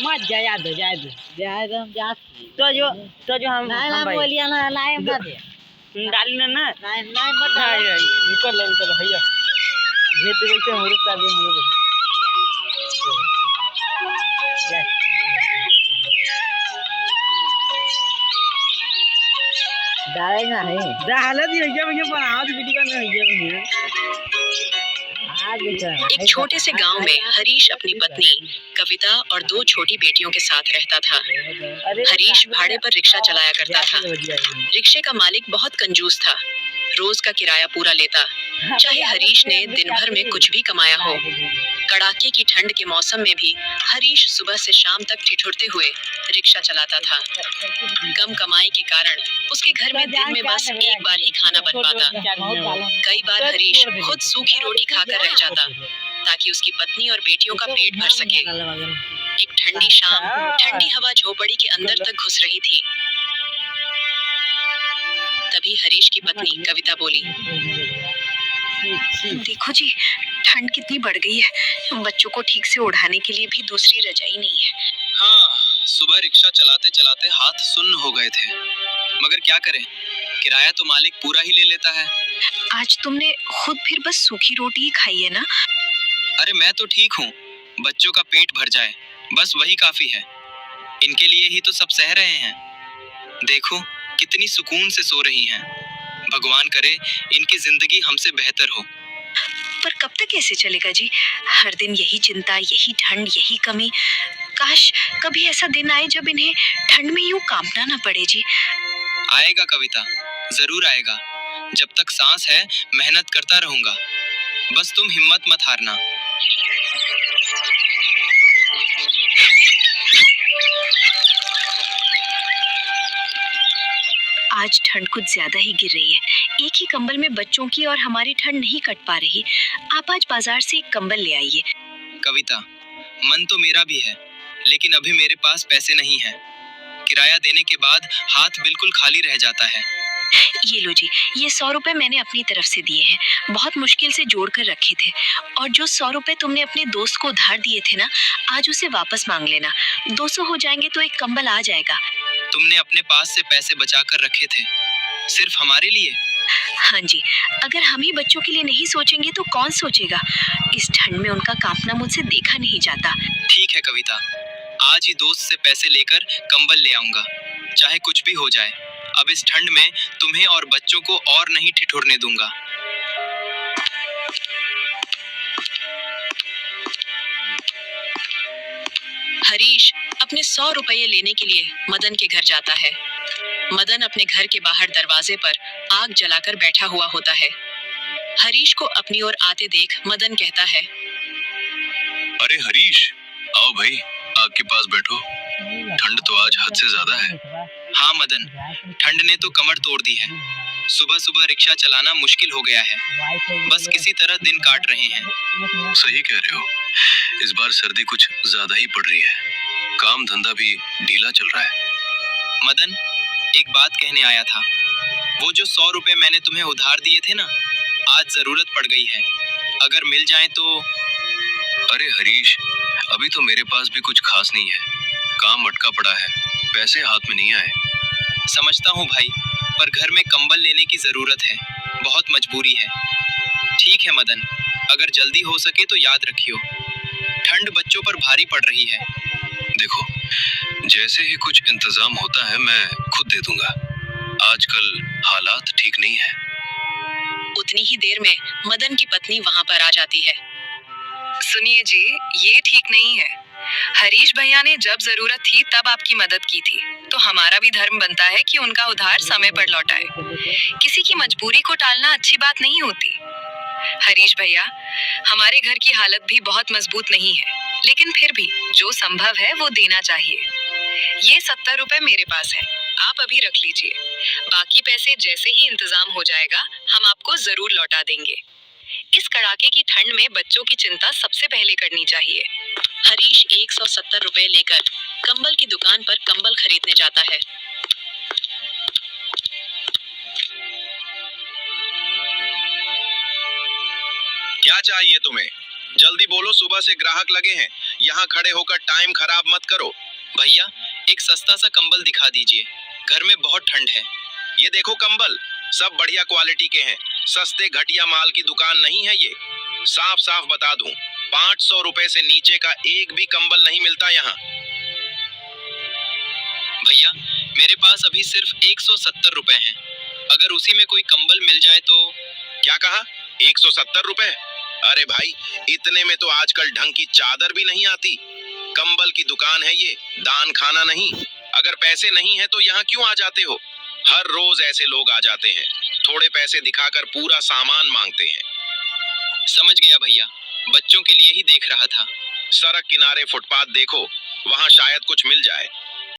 मत जाया दो हम जा तो जो हम भाई बोलिए ना लाए मत डाली ना नहीं मत निकल भैया भेज दे बोलते हमरे ताले हमरे डालेगा नहीं डाल दिया भैया बनाओ वीडियो में भैया एक छोटे से गांव में हरीश अपनी पत्नी कविता और 2 छोटी बेटियों के साथ रहता था। हरीश भाड़े पर रिक्शा चलाया करता था। रिक्शे का मालिक बहुत कंजूस था, रोज का किराया पूरा लेता, चाहे हरीश ने दिन भर में कुछ भी कमाया हो। कड़ाके की ठंड के मौसम में भी हरीश सुबह से शाम तक ठिठुरते हुए रिक्शा चलाता था। कम कमाई के कारण उसके घर में दिन में बस एक बार ही खाना बन पाता। कई बार हरीश खुद सूखी रोटी खाकर रह जाता ताकि उसकी पत्नी और बेटियों का पेट भर सके। एक ठंडी शाम ठंडी हवा झोपड़ी के अंदर तक घुस रही थी। तभी हरीश की पत्नी कविता बोली, देखो जी, ठंड कितनी बढ़ गई है, बच्चों को ठीक से ओढ़ाने के लिए भी दूसरी रजाई नहीं है। हाँ, सुबह रिक्शा चलाते चलाते हाथ सुन्न हो गए थे, मगर क्या करें, किराया तो मालिक पूरा ही ले लेता है। आज तुमने खुद फिर बस सूखी रोटी ही खाई है ना? अरे मैं तो ठीक हूँ, बच्चों का पेट भर जाए बस वही काफी है। इनके लिए ही तो सब सह रहे हैं। देखो कितनी सुकून से सो रही हैं। भगवान करे इनकी जिंदगी हमसे बेहतर हो। पर कब तक ऐसे चलेगा जी? हर दिन यही चिंता, यही ठंड, यही कमी। काश कभी ऐसा दिन आए जब इन्हें ठंड में यूं कांपना न पड़े जी। आएगा कविता, जरूर आएगा। जब तक सांस है मेहनत करता रहूंगा, बस तुम हिम्मत मत हारना। आज ठंड कुछ ज्यादा ही गिर रही है। एक ही कंबल में बच्चों की और हमारी ठंड नहीं कट पा रही। आप आज बाजार से एक कंबल ले आइए। कविता, मन तो मेरा भी है, लेकिन अभी मेरे पास पैसे नहीं हैं। किराया देने के बाद हाथ बिल्कुल खाली रह जाता है। ये लो जी, ये 100 रुपए मैंने अपनी तरफ से दिए हैं, बहुत मुश्किल से जोड़ कर रखे थे। और जो 100 रुपए तुमने अपने दोस्त को उधार दिए थे ना, आज उसे वापस मांग लेना। 200 हो जाएंगे तो एक कंबल आ जाएगा। तुमने अपने पास से पैसे बचा कर रखे थे, सिर्फ हमारे लिए? हाँ जी, अगर हम ही बच्चों के लिए नहीं सोचेंगे तो कौन सोचेगा? इस ठंड में उनका कांपना मुझसे देखा नहीं जाता। ठीक है कविता, आज ही दोस्त से पैसे लेकर कंबल ले आऊंगा, चाहे कुछ भी हो जाए। अब इस ठंड में तुम्हें और बच्चों को और नहीं ठिठुरने दूंगा। हरीश अपने 100 रुपये लेने के लिए मदन के घर जाता है। मदन अपने घर के बाहर दरवाजे पर आग जलाकर बैठा हुआ होता है। हरीश को अपनी ओर आते देख मदन कहता है, अरे हरीश, आओ भाई, आग के पास बैठो। ठंड तो आज हद से ज्यादा है। हाँ मदन, ठंड ने तो कमर तोड़ दी है। सुबह सुबह रिक्शा चलाना मुश्किल हो गया है, बस किसी तरह दिन काट रहे हैं। सही कह रहे हो, इस बार सर्दी कुछ ज्यादा ही पड़ रही है, काम धंधा भी ढीला चल रहा है। मदन, एक बात कहने आया था। वो जो 100 रुपए मैंने तुम्हें उधार दिए थे ना, आज जरूरत पड़ गई है, अगर मिल जाए तो। अरे हरीश, अभी तो मेरे पास भी कुछ खास नहीं है, काम अटका पड़ा है, पैसे हाथ में नहीं आए। समझता हूँ भाई, पर घर में कंबल लेने की जरूरत है, बहुत मजबूरी है। ठीक है मदन, अगर जल्दी हो सके तो याद रखियो, ठंड बच्चों पर भारी पड़ रही है। देखो, जैसे ही कुछ इंतजाम होता है मैं खुद दे दूंगा, आजकल हालात ठीक नहीं है। उतनी ही देर में मदन की पत्नी वहां पर आ जाती है। सुनिए जी, ये ठीक नहीं है। हरीश भैया ने जब जरूरत थी तब आपकी मदद की थी, तो हमारा भी धर्म बनता है कि उनका उधार समय पर लौटाए। किसी की मजबूरी को टालना अच्छी बात नहीं होती। हरीश भैया, हमारे घर की हालत भी बहुत मजबूत नहीं है, लेकिन फिर भी जो संभव है वो देना चाहिए। ये 70 रुपए मेरे पास है, आप अभी रख लीजिए। बाकी पैसे जैसे ही इंतजाम हो जाएगा हम आपको जरूर लौटा देंगे। इस कड़ाके की ठंड में बच्चों की चिंता सबसे पहले करनी चाहिए। हरीश 170 रुपए लेकर कंबल की दुकान पर कंबल खरीदने जाता है। क्या चाहिए तुम्हें? जल्दी बोलो, सुबह से ग्राहक लगे हैं। यहाँ खड़े होकर टाइम खराब मत करो। भैया एक सस्ता सा कंबल दिखा दीजिए, घर में बहुत ठंड है। ये देखो कंबल, सब बढ़िया क्वालिटी के हैं, सस्ते घटिया माल की दुकान नहीं है ये। साफ साफ बता दूं, 500 रुपए से नीचे का एक भी कंबल नहीं मिलता यहाँ। भैया मेरे पास अभी सिर्फ 170 रुपए हैं, अगर उसी में कोई कंबल मिल जाए तो। क्या कहा, 170 रुपए? अरे भाई, इतने में तो आजकल ढंग की चादर भी नहीं आती। कंबल की दुकान है ये, दान खाना नहीं। अगर पैसे नहीं है तो यहाँ क्यों आ जाते हो? हर रोज ऐसे लोग आ जाते हैं, थोड़े पैसे दिखाकर पूरा सामान मांगते हैं। समझ गया भैया, बच्चों के लिए ही देख रहा था। सड़क किनारे फुटपाथ देखो, वहाँ शायद कुछ मिल जाए।